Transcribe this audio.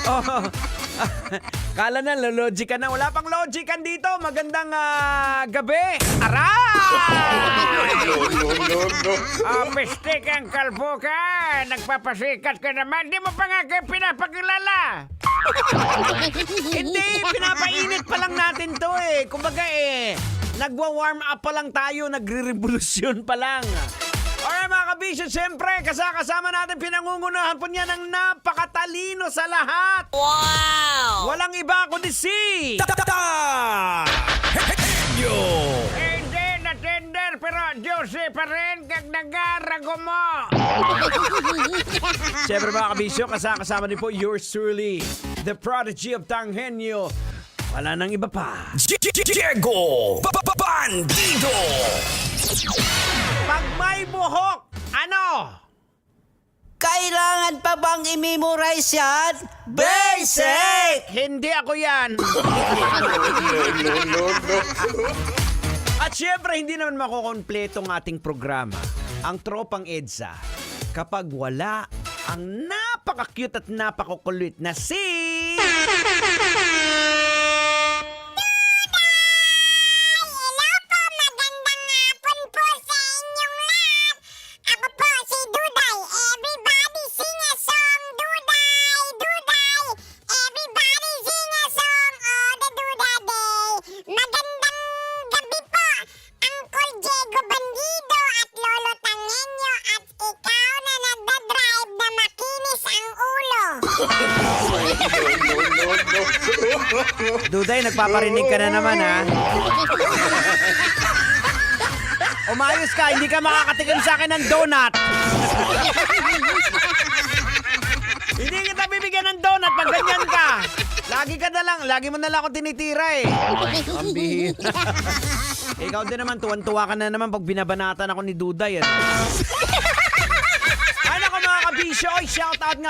Oh, kala na, logic ka na. Wala pang logic dito. Magandang gabi. Aray! Mistik ang kalbo ka. Nagpapasikat ka naman. Di mo pa nga kayo pinapakilala. Hindi, pinapainit pa lang natin to eh. Kumbaga nagwa-warm up pa lang tayo. Nagre-revolusyon pa lang. Alright mga kabisyo, siyempre, kasama natin pinangungunahan po niya ng napakatalino sa lahat. Wow! Walang iba kundi si... Hindi na tender, pero Jose pa rin kag nagarago mo. Siyempre mga kabisyo, kasama din po yours truly, the prodigy of Tanghenyo. Wala nang iba pa. Diego Bandido! Pag may buhok, ano? Kailangan pa bang i-memorize yan? Basic! Hindi ako yan. At syempre, hindi naman makukompleto ang ating programa, ang Tropang EDSA, kapag wala ang napaka-cute at napaka-kulit na si... Duday, nagpaparinig ka na naman, ha? Umayos ka, hindi ka makakatikim sa akin ng donut. Hindi kita bibigyan ng donut pag ganyan ka. Lagi mo na lang ako tinitira eh. Ang bihira. Ikaw din naman, tuwan-tuwa ka na naman pag binabanatan ako ni Duday. Ano ko mga kabisyo, shout out nga